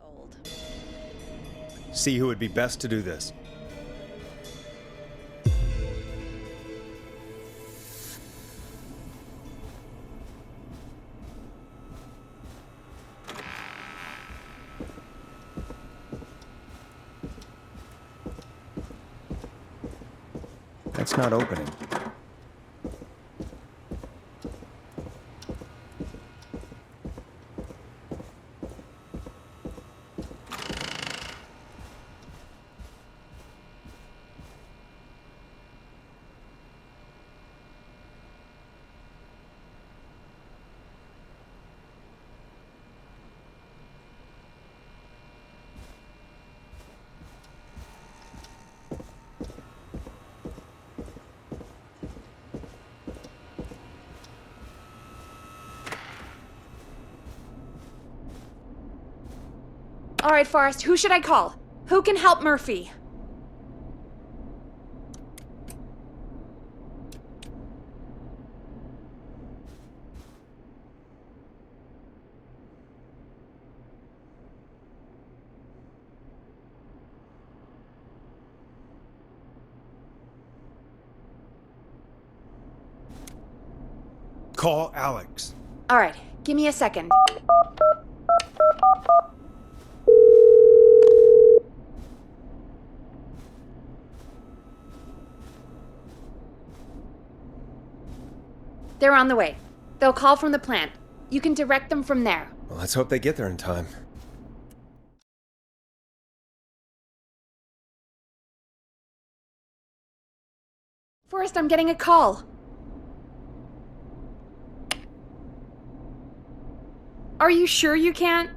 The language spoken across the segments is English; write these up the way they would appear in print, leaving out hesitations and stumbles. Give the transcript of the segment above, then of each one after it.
old. See who would be best to do this. That's not opening. All right, Forrest, who should I call? Who can help Murphy? Call Alex. All right, give me a second. They're on the way. They'll call from the plant. You can direct them from there. Well, let's hope they get there in time. Forrest, I'm getting a call. Are you sure you can't?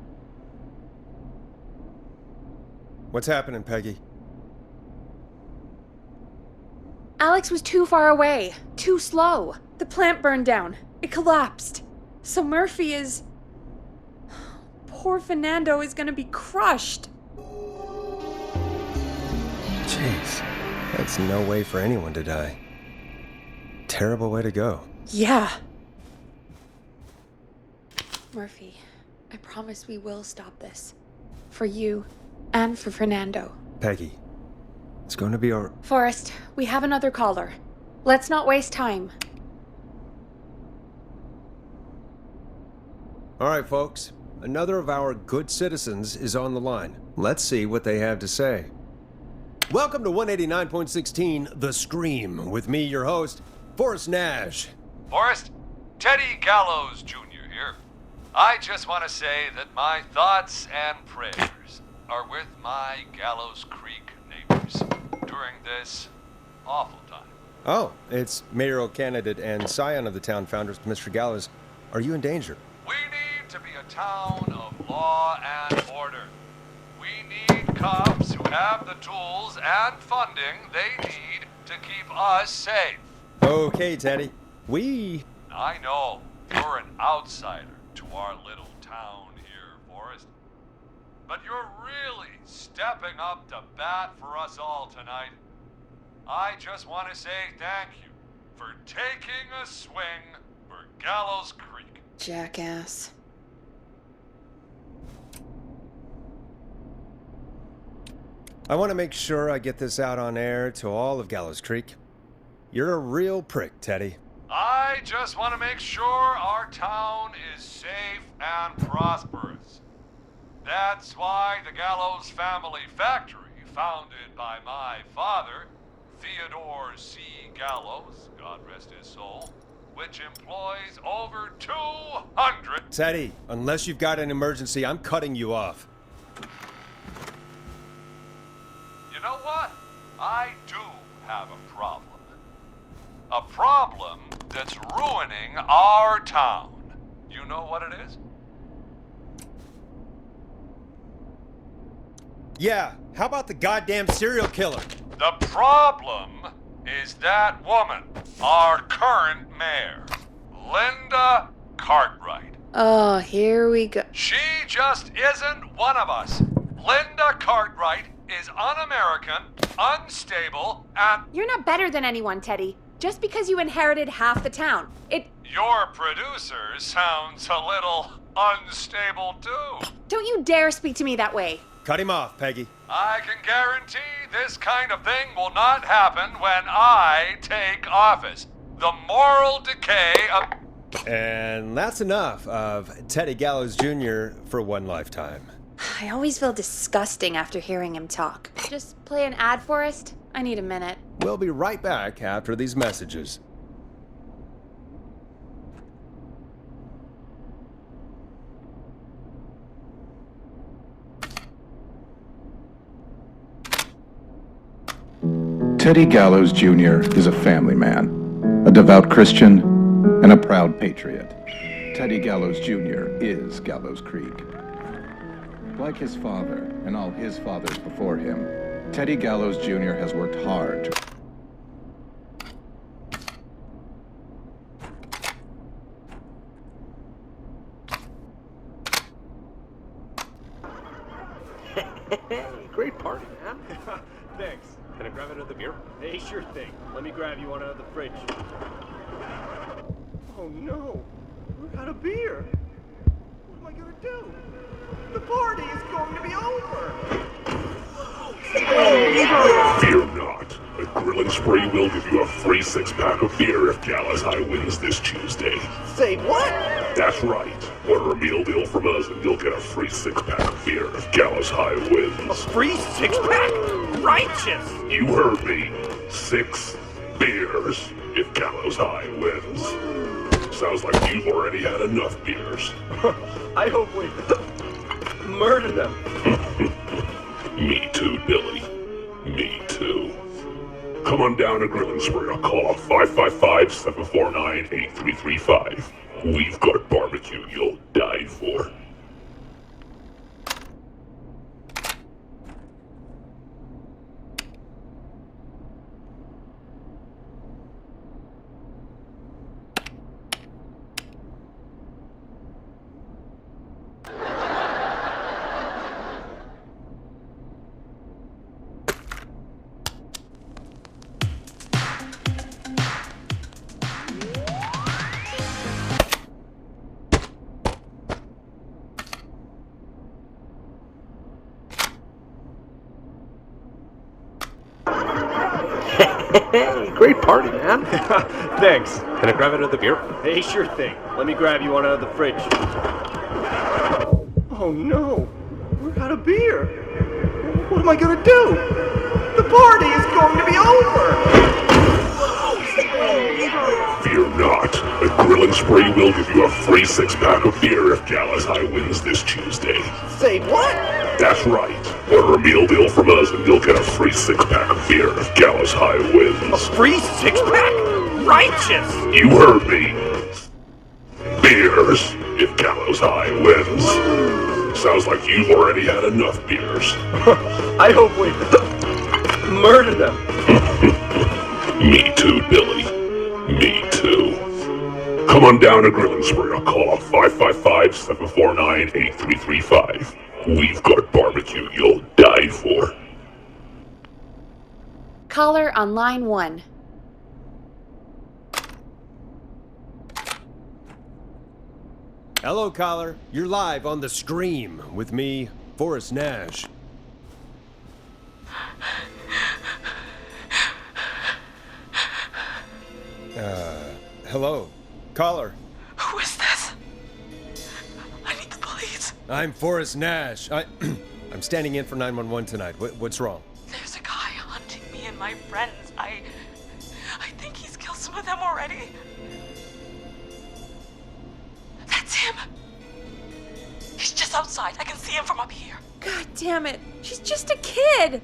What's happening, Peggy? Alex was too far away. Too slow. The plant burned down. It collapsed. So Murphy is... Poor Fernando is gonna be crushed. Jeez, that's no way for anyone to die. Terrible way to go. Yeah. Murphy, I promise we will stop this. For you and for Fernando. Peggy, it's going to be our... Forrest, we have another caller. Let's not waste time. All right, folks. Another of our good citizens is on the line. Let's see what they have to say. Welcome to 189.16 The Scream, with me, your host, Forrest Nash. Forrest, Teddy Gallows Jr. here. I just want to say that my thoughts and prayers are with my Gallows Creek neighbors during this awful time. Oh, it's mayoral candidate and scion of the town founders, Mr. Gallows. Are you in danger? We need to be a town of law and order. We need cops who have the tools and funding they need to keep us safe. Okay, Teddy. I know you're an outsider to our little town here, Forrest. But you're really stepping up to bat for us all tonight. I just want to say thank you for taking a swing for Gallows Creek. Jackass. I want to make sure I get this out on air to all of Gallows Creek. You're a real prick, Teddy. I just want to make sure our town is safe and prosperous. That's why the Gallows Family Factory, founded by my father, Theodore C. Gallows, God rest his soul, which employs over 200... Teddy, unless you've got an emergency, I'm cutting you off. You know what? I do have a problem. A problem that's ruining our town. You know what it is? Yeah, how about the goddamn serial killer? The problem is that woman, our current mayor, Linda Cartwright. Oh, here we go. She just isn't one of us. Linda Cartwright is un-American, unstable, and... You're not better than anyone, Teddy. Just because you inherited half the town. Your producer sounds a little unstable too. Don't you dare speak to me that way. Cut him off, Peggy. I can guarantee this kind of thing will not happen when I take office. The moral decay of... And that's enough of Teddy Gallows Jr. for one lifetime. I always feel disgusting after hearing him talk. Just play an ad for us? I need a minute. We'll be right back after these messages. Teddy Gallows Jr. is a family man, a devout Christian, and a proud patriot. Teddy Gallows Jr. is Gallows Creek. Like his father and all his fathers before him, Teddy Gallows Jr. has worked hard to... Great party, man. Thanks. Can I grab another beer? Hey, sure thing. Let me grab you one out of the fridge. Oh no, we're out of beer. What am I gonna do? The party is going to be over. Fear not. A Grilling Spree will give you a free 6-pack of beer if Gallows High wins this Tuesday. Say what? That's right. Order a meal deal from us and you'll get a free 6-pack of beer if Gallows High wins. Free 6-pack? Righteous! You heard me. 6 beers if Gallows High wins. Sounds like you've already had enough beers. I hope we murder them. Me too, Billy. Me too. Come on down to Grilling Spree or call 555-749-8335. We've got barbecue you'll die for. Great party, man. Thanks. Can I grab another beer? Hey, sure thing. Let me grab you one out of the fridge. Oh no, we're out of beer. What am I gonna do? The party is going to be over. Fear not. A Grilling Spree will give you a free 6-pack of beer if Gallows High wins this Tuesday. Say what? That's right. Order a meal deal from us and you'll get a free 6-pack of beer if Gallows High wins. Free 6-pack? Righteous! You heard me. Beers if Gallows High wins. Sounds like you've already had enough beers. I hope we murder them. Me too, Billy. Me too. Come on down to Grilling Spree or call 555-749-8335. We've got barbecue you'll die for. Caller on line 1. Hello, caller. You're live on The Scream with me, Forrest Nash. Hello, caller. Who is this? I need the police. I'm Forrest Nash. I'm standing in for 911 tonight. What's wrong? There's a guy hunting me and my friends. I think he's killed some of them already. That's him. He's just outside. I can see him from up here. God damn it. She's just a kid.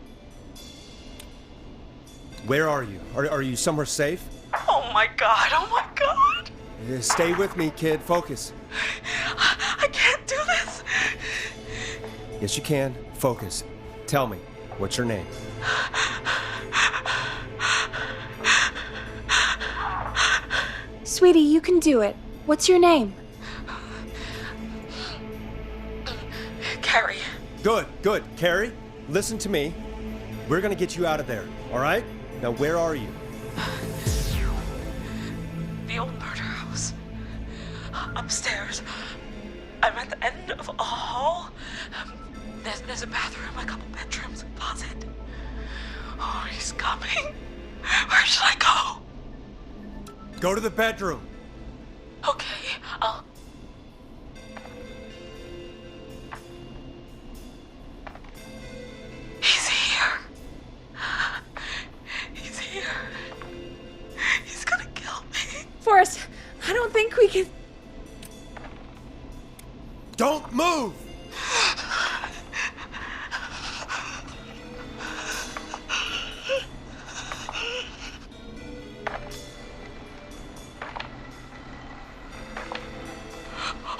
Where are you? Are you somewhere safe? Oh my god. Oh my god. Stay with me, kid. Focus. I can't do this. Yes, you can. Focus. Tell me, what's your name? Sweetie, you can do it. What's your name? Carrie. Good. Carrie, listen to me. We're gonna get you out of there, all right? Now, where are you? The old murder house. Upstairs. I'm at the end of a hall. There's a bathroom, a couple bedrooms, a closet. Oh, he's coming. Where should I go? Go to the bedroom. Okay, I'll... He's here. He's here. He's gonna kill me. Forrest, I don't think we can. Don't move!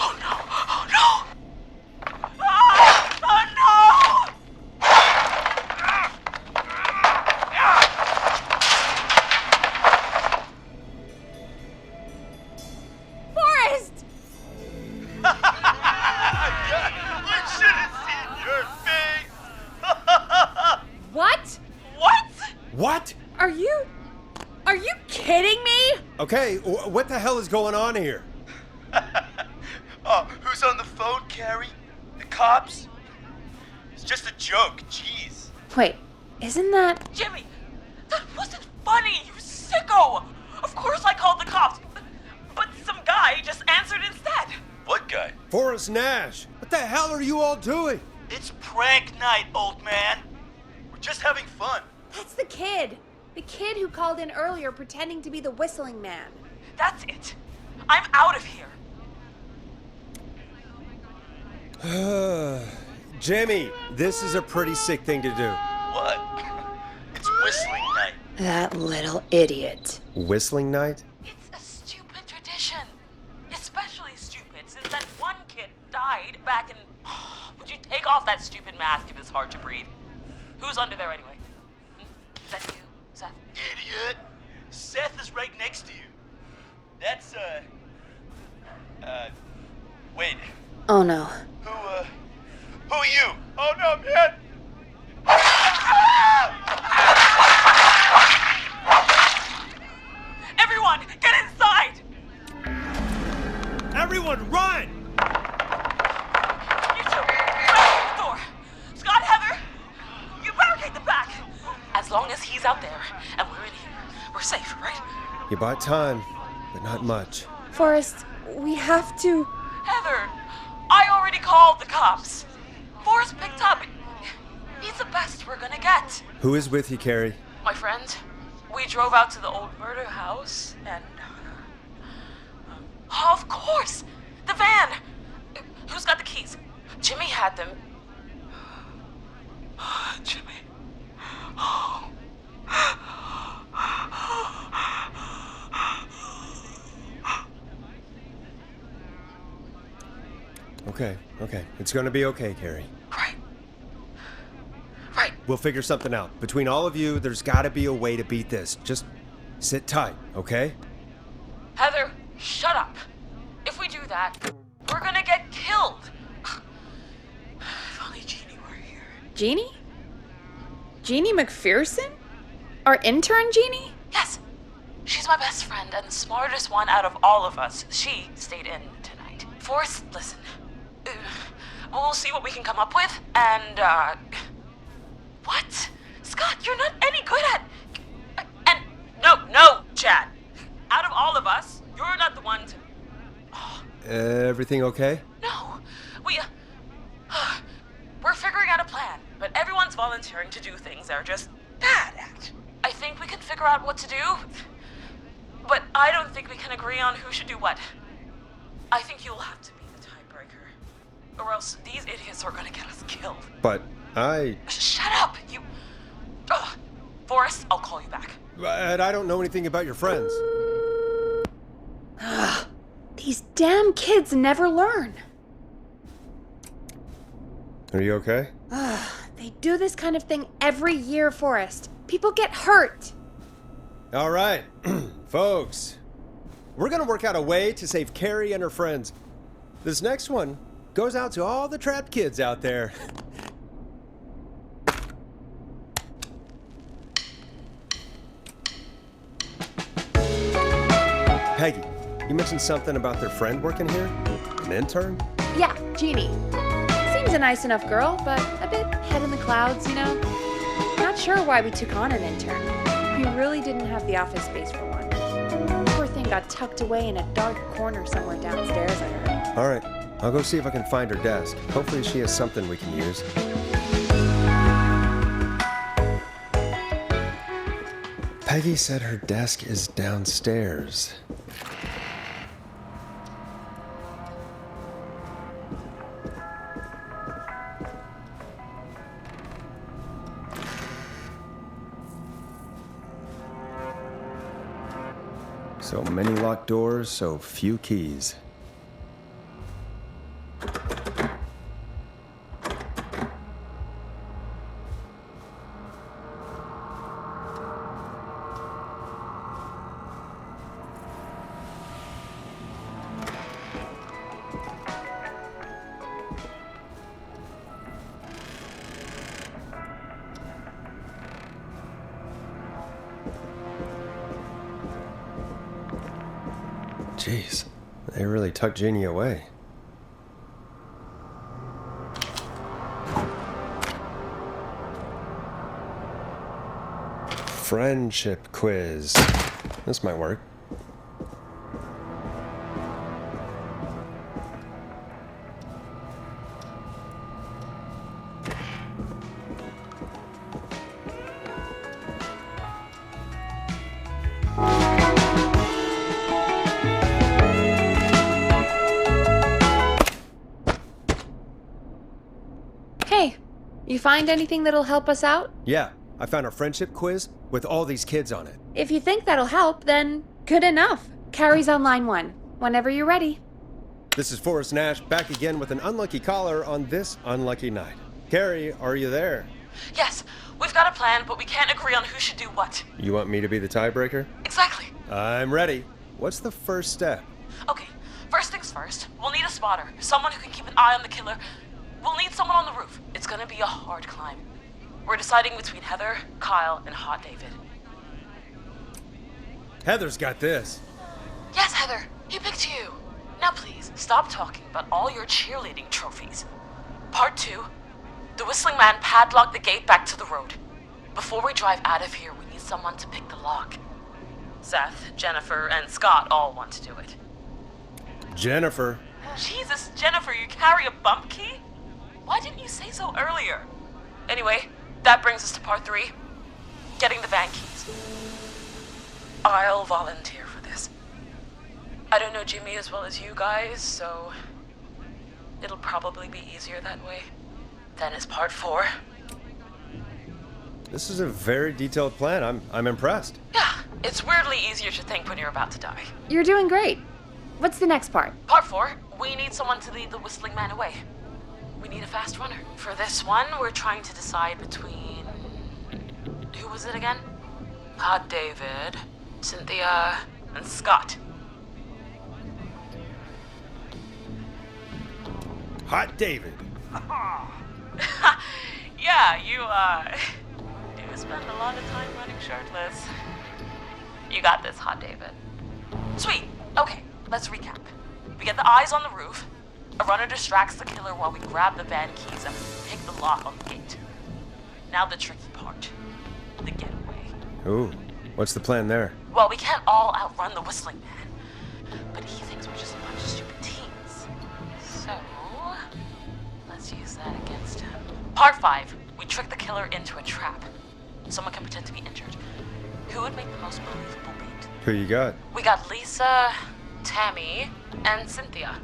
Oh no! Oh no! Ah! Oh no! Forrest! We should have seen your face! What? What? What? Are you kidding me? Okay, what the hell is going on here? Oh, who's on the phone, Carrie? The cops? It's just a joke, jeez. Wait, isn't that. Jimmy, that wasn't funny, you sicko! Of course I called the cops, but some guy just answered instead. What guy? Forrest Nash, what the hell are you all doing? It's prank night, old man. We're just having fun. That's the kid. The kid who called in earlier pretending to be the whistling man. That's it. I'm out of here. Jimmy, this is a pretty sick thing to do. What? It's whistling night. That little idiot. Whistling night? It's a stupid tradition. Especially stupid since that one kid died back in... Would you take off that stupid mask if it's hard to breathe? Who's under there anyway? Is that you, Seth? Idiot! Seth is right next to you. That's, wait. Oh no. Who are you? Oh no, man! Everyone, get inside! Everyone, run! You two, barricade the door. Scott, Heather, you barricade the back. As long as he's out there and we're in here, we're safe, right? You bought time, but not much. Forrest, we have to. Heather, I already called the cops. Forrest picked up. He's the best we're gonna get. Who is with you, Carrie? My friend, we drove out to the old murder house and... of course! The van! Who's got the keys? Jimmy had them. Jimmy. Okay. It's gonna be okay, Carrie. Right. We'll figure something out. Between all of you, there's gotta be a way to beat this. Just sit tight, okay? Heather, shut up. If we do that, we're gonna get killed. If only Jeannie were here. Jeannie? Jeannie McPherson? Our intern Jeannie? Yes. She's my best friend and the smartest one out of all of us. She stayed in tonight. Forrest, listen. We'll see what we can come up with, and, What? Scott, you're not any good at... And, no, Chad. Out of all of us, you're not the one to... Everything okay? No, we're figuring out a plan, but everyone's volunteering to do things they're just bad at. I think we can figure out what to do, but I don't think we can agree on who should do what. I think you'll have to be the tiebreaker, or else these idiots are gonna get us killed. But Shut up, you... Forrest, I'll call you back. I don't know anything about your friends. These damn kids never learn. Are you okay? They do this kind of thing every year, Forrest. People get hurt. All right, folks. We're gonna work out a way to save Carrie and her friends. This next one goes out to all the trapped kids out there. Peggy, you mentioned something about their friend working here? An intern? Yeah, Jeannie. Seems a nice enough girl, but a bit head in the clouds, you know? Not sure why we took on an intern. We really didn't have the office space for one. Poor thing got tucked away in a dark corner somewhere downstairs, I heard. All right, I'll go see if I can find her desk. Hopefully she has something we can use. Peggy said her desk is downstairs. So many locked doors, so few keys. Jeez, they really tucked Jeannie away. Friendship quiz. This might work. Hey, you find anything that'll help us out? Yeah, I found a friendship quiz with all these kids on it. If you think that'll help, then good enough. Carrie's on line 1, whenever you're ready. This is Forrest Nash back again with an unlucky caller on this unlucky night. Carrie, are you there? Yes, we've got a plan, but we can't agree on who should do what. You want me to be the tiebreaker? Exactly. I'm ready. What's the first step? Okay, first things first. We'll need a spotter, someone who can keep an eye on the killer. We'll need someone on the roof. It's gonna be a hard climb. We're deciding between Heather, Kyle, and Hot David. Heather's got this. Yes, Heather, he picked you. Now please, stop talking about all your cheerleading trophies. Part 2. The Whistling Man padlocked the gate back to the road. Before we drive out of here, we need someone to pick the lock. Seth, Jennifer, and Scott all want to do it. Jennifer. Jesus, Jennifer, you carry a bump key? Why didn't you say so earlier? Anyway, that brings us to part 3. Getting the van keys. I'll volunteer for this. I don't know Jimmy as well as you guys, so it'll probably be easier that way. Then is part 4. This is a very detailed plan. I'm impressed. Yeah, it's weirdly easier to think when you're about to die. You're doing great. What's the next part? Part 4, we need someone to lead the Whistling Man away. We need a fast runner. For this one, we're trying to decide between... Who was it again? Hot David, Cynthia, and Scott. Hot David. Yeah, you do spend a lot of time running shirtless. You got this, Hot David. Sweet. Okay, let's recap. We get the eyes on the roof. A runner distracts the killer while we grab the van keys and pick the lock on the gate. Now the tricky part. The getaway. Ooh, what's the plan there? Well, we can't all outrun the Whistling Man. But he thinks we're just a bunch of stupid teens. So, let's use that against him. Part 5. We trick the killer into a trap. Someone can pretend to be injured. Who would make the most believable beat? Who you got? We got Lisa, Tammy, and Cynthia.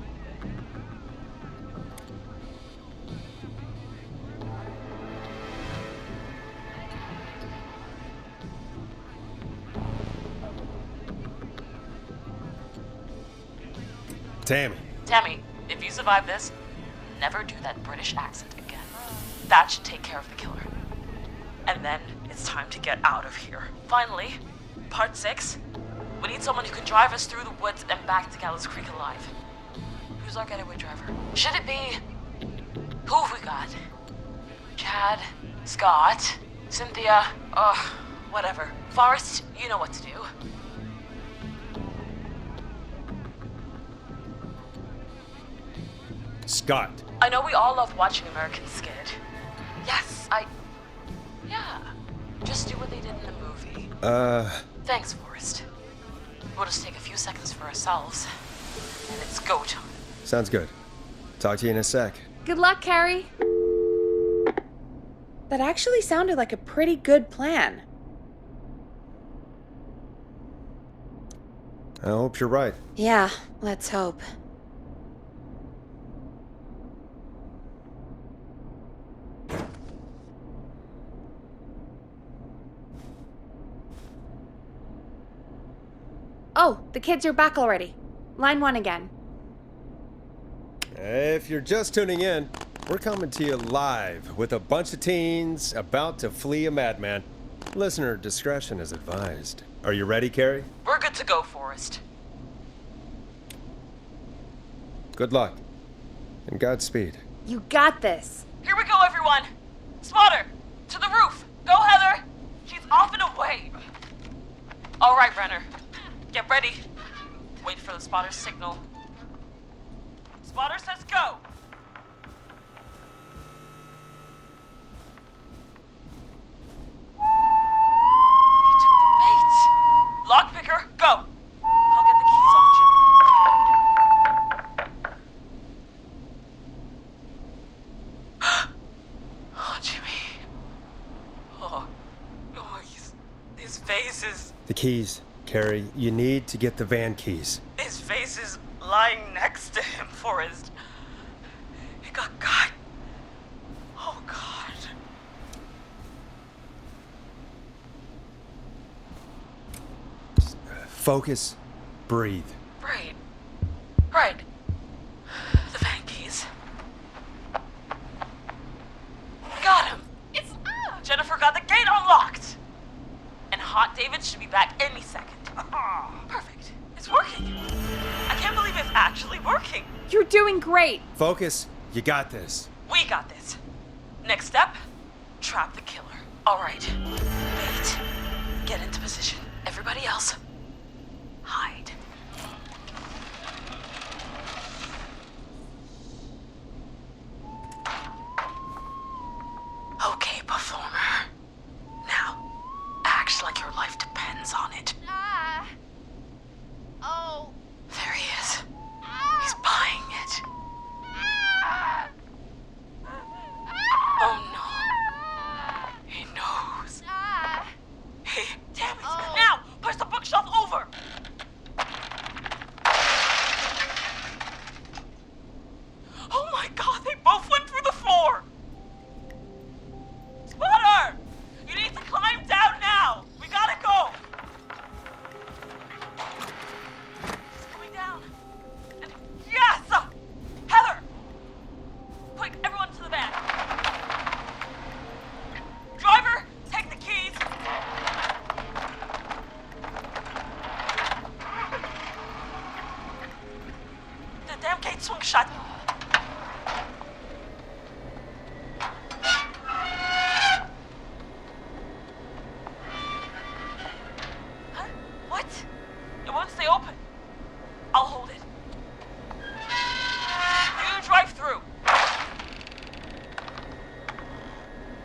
Tammy, if you survive this, never do that British accent again. That should take care of the killer. And then it's time to get out of here. Finally, part 6. We need someone who can drive us through the woods and back to Gallows Creek alive. Who's our getaway driver? Should it be... Who have we got? Chad, Scott, Cynthia, whatever. Forrest, you know what to do. Scott. I know we all love watching American Skid. Yes, yeah. Just do what they did in the movie. Thanks, Forrest. We'll just take a few seconds for ourselves, and it's go time. Sounds good. Talk to you in a sec. Good luck, Carrie. That actually sounded like a pretty good plan. I hope you're right. Yeah, let's hope. Oh, the kids are back already. Line 1 again. If you're just tuning in, we're coming to you live with a bunch of teens about to flee a madman. Listener discretion is advised. Are you ready, Carrie? We're good to go, Forrest. Good luck. And Godspeed. You got this. Here we go, everyone. Spotter, to the roof. Go, Heather. She's off and away. All right, Renner. Get ready. Wait for the spotter's signal. Spotter says go. He took the bait. Lockpicker, go. I'll get the keys off Jimmy. Oh, Jimmy. Oh, his face is... The keys. Carrie, you need to get the van keys. His face is lying next to him, Forrest. He got cut. Oh, God. Focus. Breathe. Right. Right. The van keys. Got him. It's Jennifer got the gate unlocked. And Hot David should be back any second. Perfect. It's working. I can't believe it's actually working. You're doing great. Focus. You got this. We got this. Next step, trap the killer. All right. Wait. Get into position. Everybody else, hide. Okay, performer. Now, act like your life depends on it. Oh. There he is. He's buying it. Oh no. He knows. Hey, damn it. Now, push the bookshelf over. Oh my God, they both went through the floor. Spotter! You need to climb down now. We gotta go. He's coming down. And yes! Heather! Quick, everyone to the van. Driver, take the keys. The damn gate swung shut. Huh? What? It won't stay open. I'll hold it. You drive through.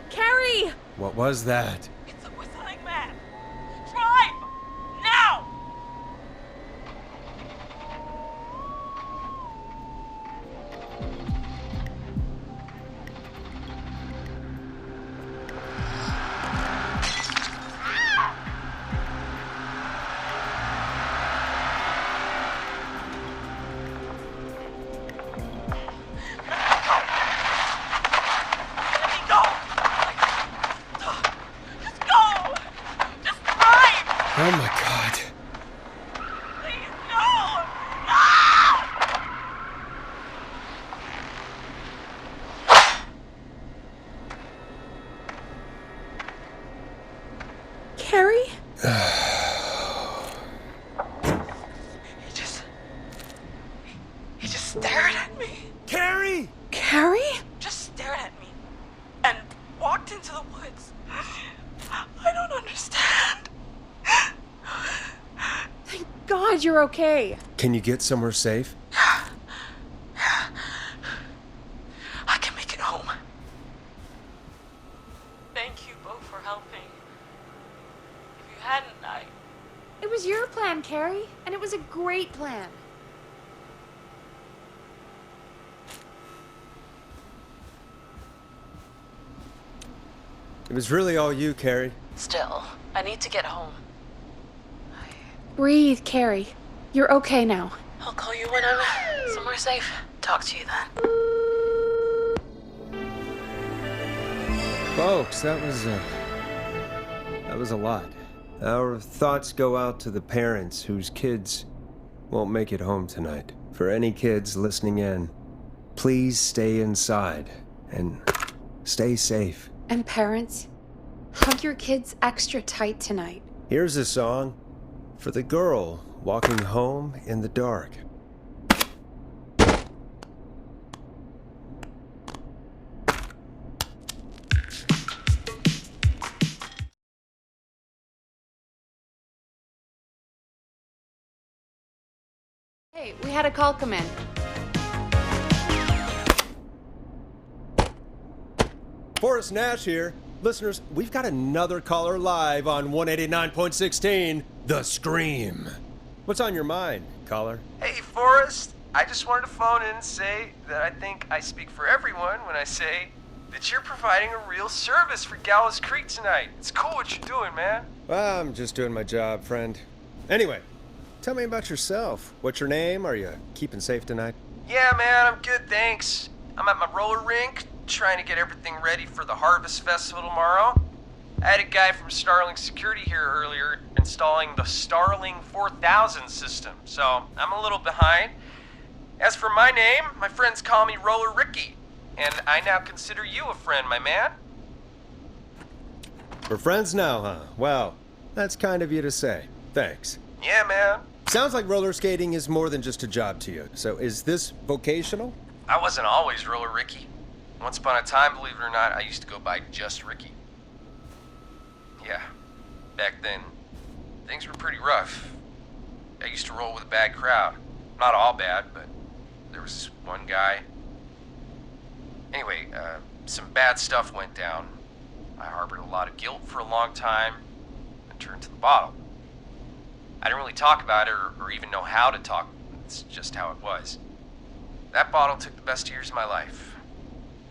Carrie! What was that? It's a whistling man. Drive! Now! Let me go! Just go! Just drive! Oh my God. Please, no! No! Carrie? He just stared at me. Carrie! Carrie? Just stared at me. And walked into the woods. I don't understand. Thank God you're okay. Can you get somewhere safe? for helping. If you hadn't, It was your plan, Carrie, and it was a great plan. It was really all you, Carrie. Still, I need to get home. Breathe, Carrie. You're okay now. I'll call you when I'm somewhere safe. Talk to you then. Folks, that was a lot. Our thoughts go out to the parents whose kids won't make it home tonight. For any kids listening in, please stay inside and stay safe. And parents, hug your kids extra tight tonight. Here's a song for the girl walking home in the dark. Hey, we had a call come in. Forrest Nash here. Listeners, we've got another caller live on 189.16, The Scream. What's on your mind, caller? Hey, Forrest. I just wanted to phone in and say that I think I speak for everyone when I say that you're providing a real service for Gallows Creek tonight. It's cool what you're doing, man. Well, I'm just doing my job, friend. Anyway, tell me about yourself. What's your name? Are you keeping safe tonight? Yeah, man, I'm good, thanks. I'm at my roller rink, trying to get everything ready for the Harvest Festival tomorrow. I had a guy from Starling Security here earlier installing the Starling 4000 system, so I'm a little behind. As for my name, my friends call me Roller Ricky, and I now consider you a friend, my man. We're friends now, huh? Well, that's kind of you to say. Thanks. Yeah, man. Sounds like roller skating is more than just a job to you. So is this vocational? I wasn't always Roller Ricky. Once upon a time, believe it or not, I used to go by just Ricky. Yeah, back then, things were pretty rough. I used to roll with a bad crowd. Not all bad, but there was this one guy. Anyway, some bad stuff went down. I harbored a lot of guilt for a long time and turned to the bottle. I didn't really talk about it or even know how to talk. It's just how it was. That bottle took the best years of my life.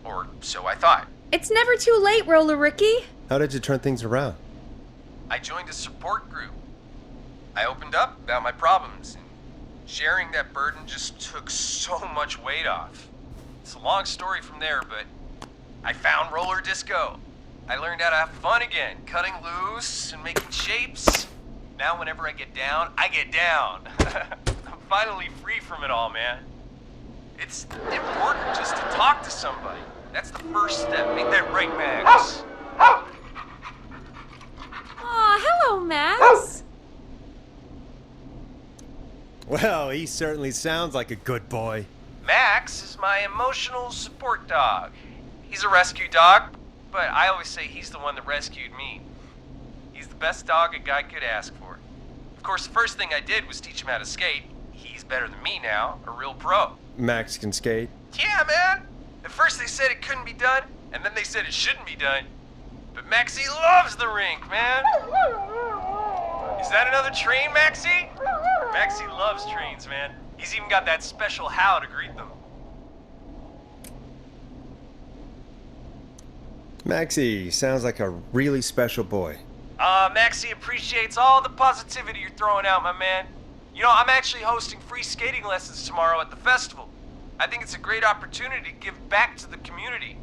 Or so I thought. It's never too late, Roller Ricky. How did you turn things around? I joined a support group. I opened up about my problems, and sharing that burden just took so much weight off. It's a long story from there, but I found roller disco. I learned how to have fun again, cutting loose and making shapes. Now whenever I get down, I get down. I'm finally free from it all, man. It's important just to talk to somebody. That's the first step. Make that right, Max. Aw, hello, Max. Well, he certainly sounds like a good boy. Max is my emotional support dog. He's a rescue dog, but I always say he's the one that rescued me. He's the best dog a guy could ask for. Of course, the first thing I did was teach him how to skate. He's better than me now, a real pro. Max can skate. Yeah, man. At first they said it couldn't be done, and then they said it shouldn't be done. But Maxie loves the rink, man. Is that another train, Maxie? Maxie loves trains, man. He's even got that special how to greet them. Maxie sounds like a really special boy. Maxie appreciates all the positivity you're throwing out, my man. You know, I'm actually hosting free skating lessons tomorrow at the festival. I think it's a great opportunity to give back to the community.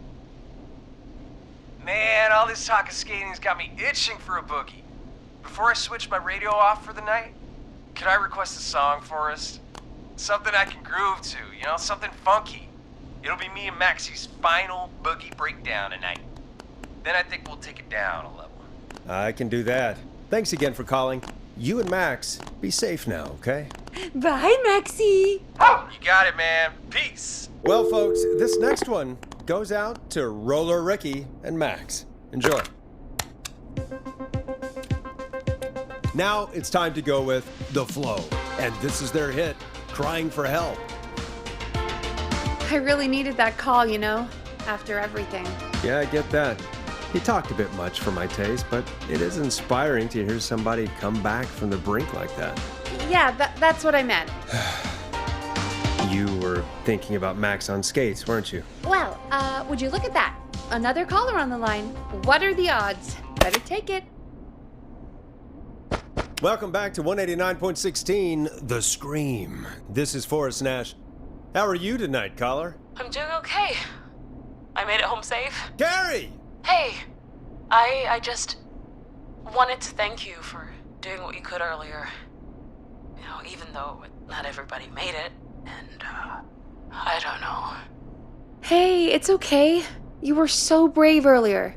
Man, all this talk of skating's got me itching for a boogie. Before I switch my radio off for the night, could I request a song, Forrest? Something I can groove to, you know, something funky. It'll be me and Maxie's final boogie breakdown tonight. Then I think we'll take it down a level. I can do that. Thanks again for calling. You and Max, be safe now, okay? Bye, Maxie. You got it, man. Peace. Well, folks, this next one goes out to Roller Ricky and Max. Enjoy. Now it's time to go with The Flow, and this is their hit, Crying for Help. I really needed that call, you know, after everything. Yeah, I get that. He talked a bit much for my taste, but it is inspiring to hear somebody come back from the brink like that. Yeah, that's what I meant. You were thinking about Max on skates, weren't you? Well, would you look at that? Another caller on the line. What are the odds? Better take it. Welcome back to 189.16, The Scream. This is Forrest Nash. How are you tonight, caller? I'm doing okay. I made it home safe. Gary! Hey, I just wanted to thank you for doing what you could earlier. You know, even though not everybody made it, and, I don't know. Hey, it's okay. You were so brave earlier.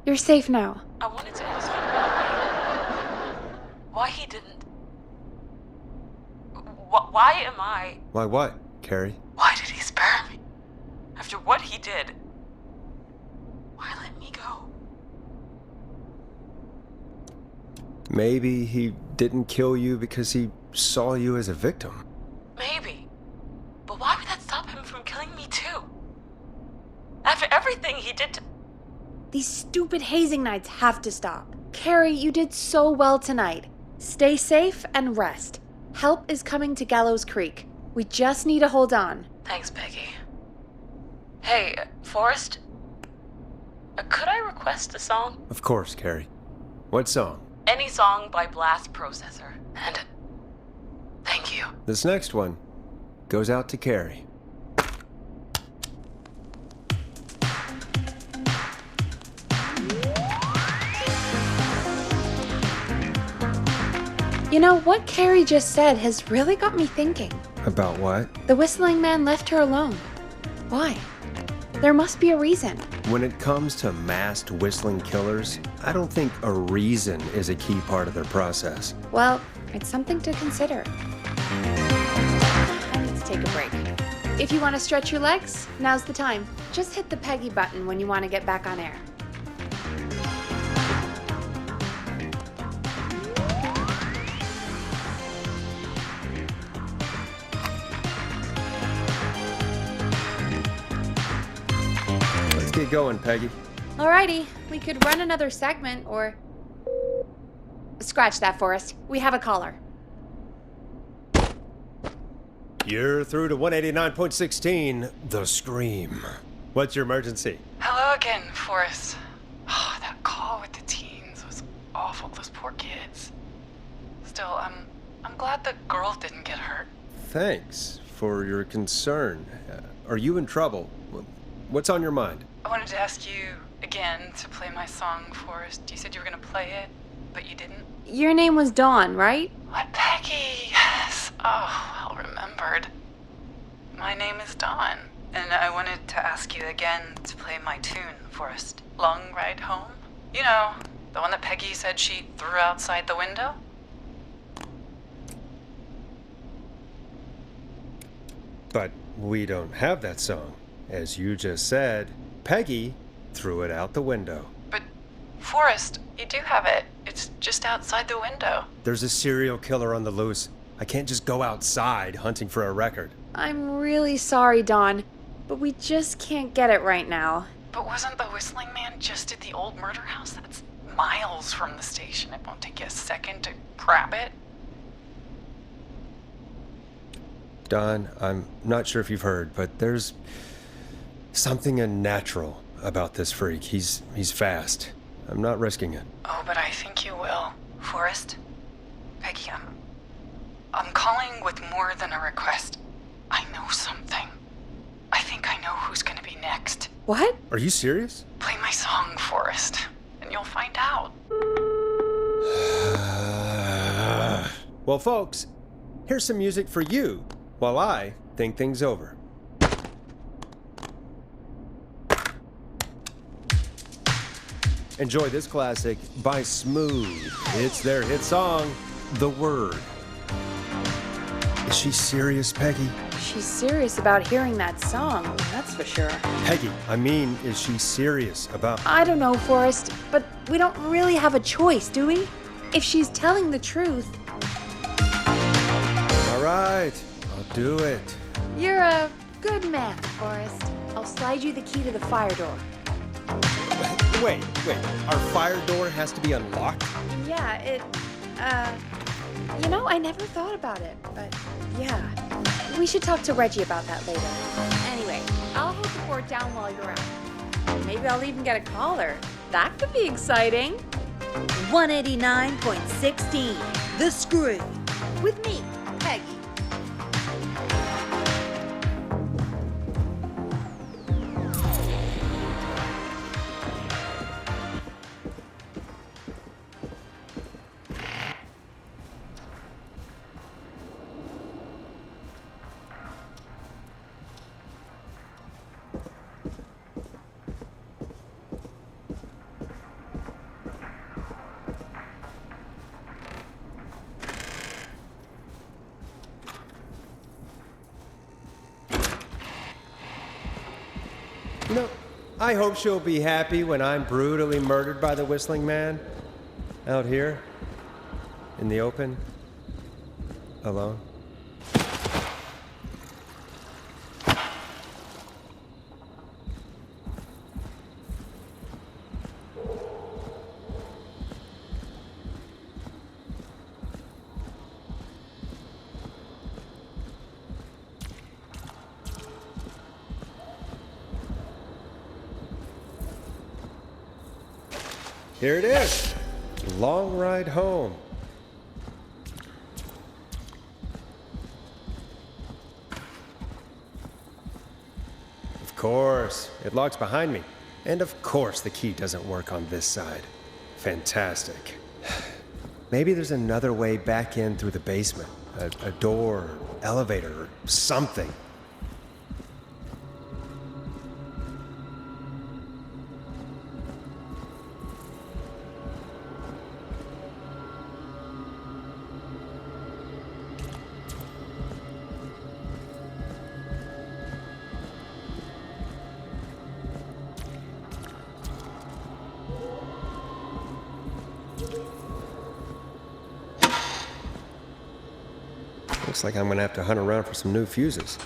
You're safe now. I wanted to ask you why he didn't. Why am I. Why what, Carrie? Why did he spare me? After what he did, why let me go? Maybe he didn't kill you because he saw you as a victim. Maybe. But why would that stop him from killing me too? After everything he did to. These stupid hazing nights have to stop. Carrie, you did so well tonight. Stay safe and rest. Help is coming to Gallows Creek. We just need to hold on. Thanks, Peggy. Hey, Forrest? Could I request a song? Of course, Carrie. What song? Any song by Blast Processor. And thank you. This next one goes out to Carrie. You know, what Carrie just said has really got me thinking. About what? The whistling man left her alone. Why? There must be a reason. When it comes to masked whistling killers, I don't think a reason is a key part of their process. Well, it's something to consider. I need to take a break. If you want to stretch your legs, now's the time. Just hit the Peggy button when you want to get back on air. Get going, Peggy. Alrighty, we could run another segment or... Scratch that, Forrest. We have a caller. You're through to 189.16, The Scream. What's your emergency? Hello again, Forrest. Oh, that call with the teens was awful, those poor kids. Still, I'm glad the girl didn't get hurt. Thanks for your concern. Are you in trouble? What's on your mind? I wanted to ask you again to play my song, Forrest. You said you were going to play it, but you didn't. Your name was Dawn, right? What, Peggy? Yes. Oh, well remembered. My name is Dawn, and I wanted to ask you again to play my tune, Forrest. Long Ride Home? You know, the one that Peggy said she threw outside the window? But we don't have that song. As you just said, Peggy threw it out the window. But, Forrest, you do have it. It's just outside the window. There's a serial killer on the loose. I can't just go outside hunting for a record. I'm really sorry, Dawn, but we just can't get it right now. But wasn't the whistling man just at the old murder house? That's miles from the station. It won't take you a second to grab it. Don, I'm not sure if you've heard, but there's something unnatural about this freak. He's fast. I'm not risking it. Oh, but I think you will. Forrest? Peggy, I'm calling with more than a request. I know something. I think I know who's gonna be next. What? Are you serious? Play my song, Forrest, and you'll find out. Well, folks, here's some music for you while I think things over. Enjoy this classic by Smooth. It's their hit song, The Word. Is she serious, Peggy? She's serious about hearing that song, that's for sure. Peggy, I mean, is she serious about... I don't know, Forrest, but we don't really have a choice, do we? If she's telling the truth... All right, I'll do it. You're a good man, Forrest. I'll slide you the key to the fire door. Wait. Our fire door has to be unlocked? Yeah, I never thought about it, but yeah. We should talk to Reggie about that later. Anyway, I'll hold the fort down while you're out. Maybe I'll even get a collar. That could be exciting. 189.16, The Screw. With me, Peggy. I hope she'll be happy when I'm brutally murdered by the Whistling Man. Out here, in the open, alone. Here it is. Long ride home. Of course, it locks behind me. And of course the key doesn't work on this side. Fantastic. Maybe there's another way back in through the basement. A door, elevator, or something. Looks like I'm gonna have to hunt around for some new fuses.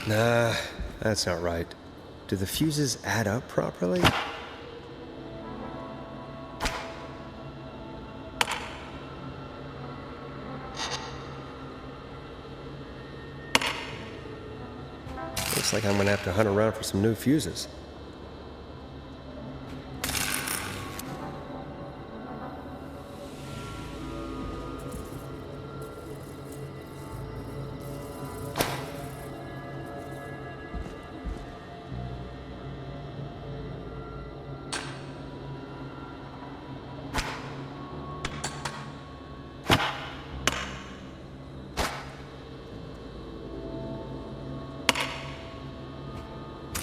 Nah, that's not right. Do the fuses add up properly? Looks like I'm gonna have to hunt around for some new fuses.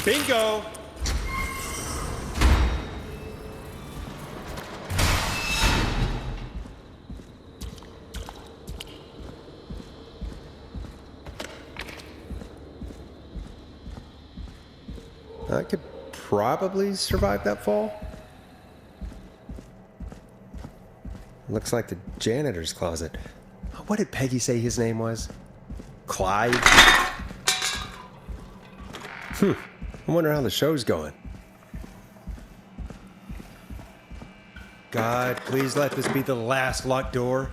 Bingo! I could probably survive that fall. Looks like the janitor's closet. What did Peggy say his name was? Clive? I wonder how the show's going. God, please let this be the last locked door.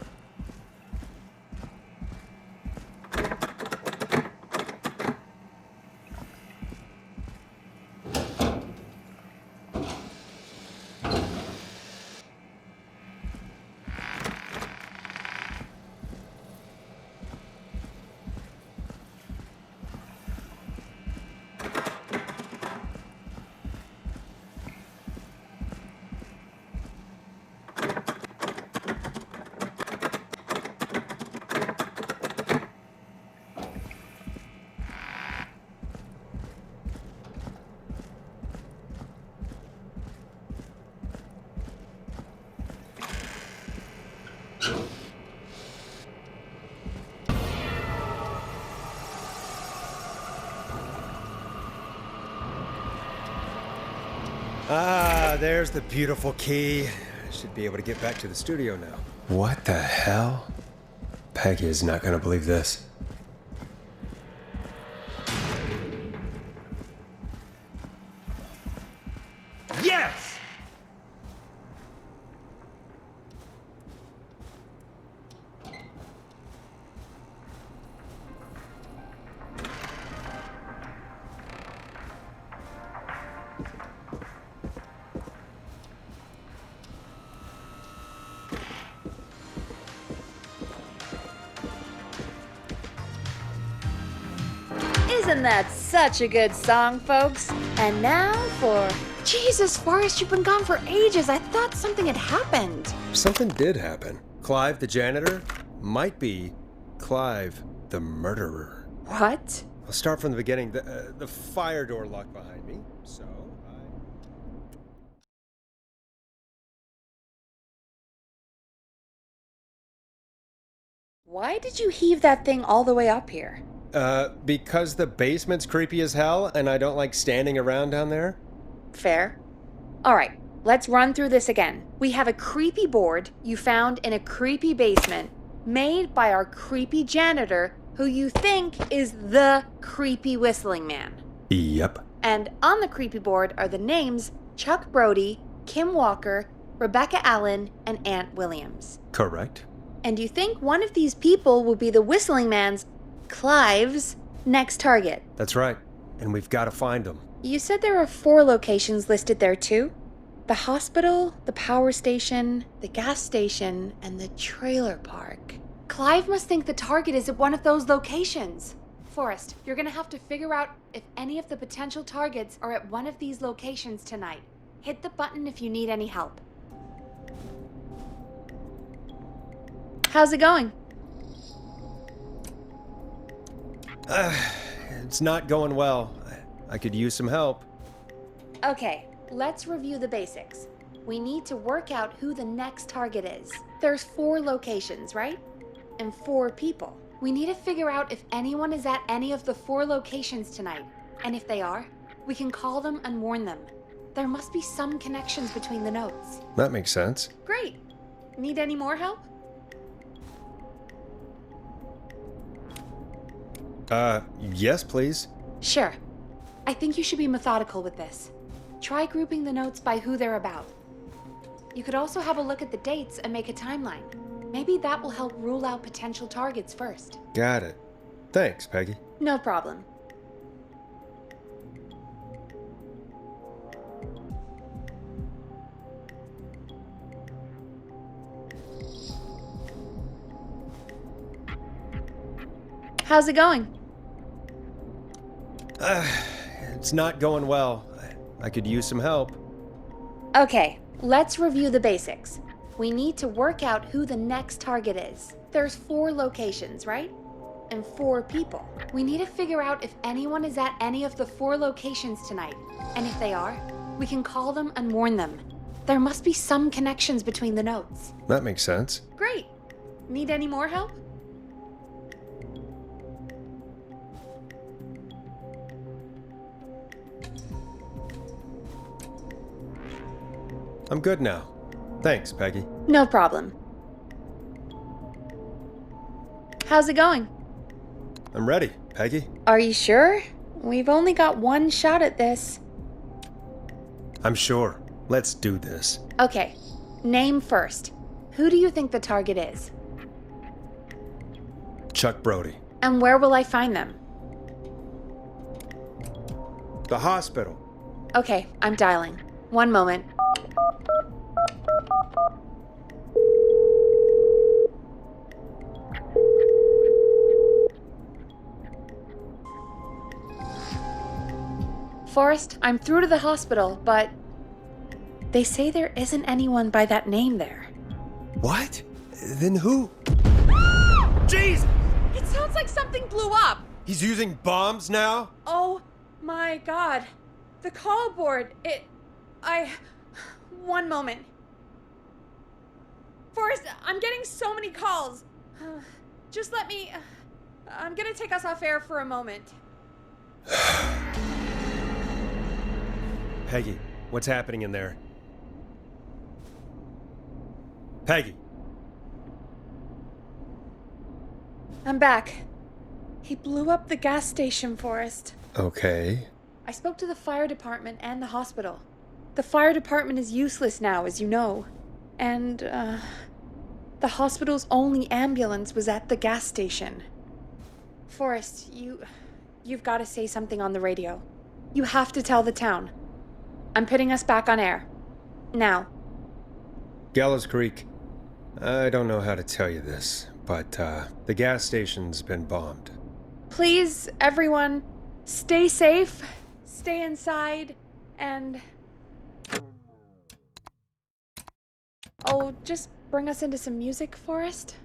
Ah, there's the beautiful key. I should be able to get back to the studio now. What the hell? Peggy is not gonna believe this. Yes! Isn't that such a good song, folks? And now for... Jesus, Forrest, you've been gone for ages. I thought something had happened. Something did happen. Clive the janitor might be Clive the murderer. What? I'll start from the beginning. The fire door locked behind me, so Why did you heave that thing all the way up here? because the basement's creepy as hell and I don't like standing around down there? Fair. All right, let's run through this again. We have a creepy board you found in a creepy basement made by our creepy janitor who you think is the creepy whistling man. Yep. And on the creepy board are the names Chuck Brody, Kim Walker, Rebecca Allen, and Aunt Williams. Correct. And you think one of these people will be the whistling man's, Clive's, next target. That's right. And we've got to find them. You said there are 4 locations listed there too? The hospital, the power station, the gas station, and the trailer park. Clive must think the target is at one of those locations. Forrest, you're gonna have to figure out if any of the potential targets are at one of these locations tonight. Hit the button if you need any help. How's it going? It's not going well. I could use some help. Okay, let's review the basics. We need to work out who the next target is. There's 4 locations, right? And 4 people. We need to figure out if anyone is at any of the 4 locations tonight. And if they are, we can call them and warn them. There must be some connections between the notes. That makes sense. Great. Need any more help? Yes, please. Sure. I think you should be methodical with this. Try grouping the notes by who they're about. You could also have a look at the dates and make a timeline. Maybe that will help rule out potential targets first. Got it. Thanks, Peggy. No problem. How's it going? It's not going well. I could use some help. Okay, let's review the basics. We need to work out who the next target is. There's 4 locations, right? And 4 people. We need to figure out if anyone is at any of the 4 locations tonight. And if they are, we can call them and warn them. There must be some connections between the notes. That makes sense. Great. Need any more help? I'm good now. Thanks, Peggy. No problem. How's it going? I'm ready, Peggy. Are you sure? We've only got one shot at this. I'm sure. Let's do this. Okay, name first. Who do you think the target is? Chuck Brody. And where will I find them? The hospital. Okay, I'm dialing. One moment. Forrest, I'm through to the hospital, but they say there isn't anyone by that name there. What? Then who? Jeez! It sounds like something blew up! He's using bombs now? Oh my god. The call board, one moment. Forrest, I'm getting so many calls. Just let me... I'm gonna take us off air for a moment. Peggy, what's happening in there? Peggy. I'm back. He blew up the gas station, Forrest. Okay. I spoke to the fire department and the hospital. The fire department is useless now, as you know. And, the hospital's only ambulance was at the gas station. Forrest, you've got to say something on the radio. You have to tell the town. I'm putting us back on air. Now. Gallows Creek. I don't know how to tell you this, but, the gas station's been bombed. Please, everyone, stay safe, stay inside, and... Oh, just bring us into some music, Forrest.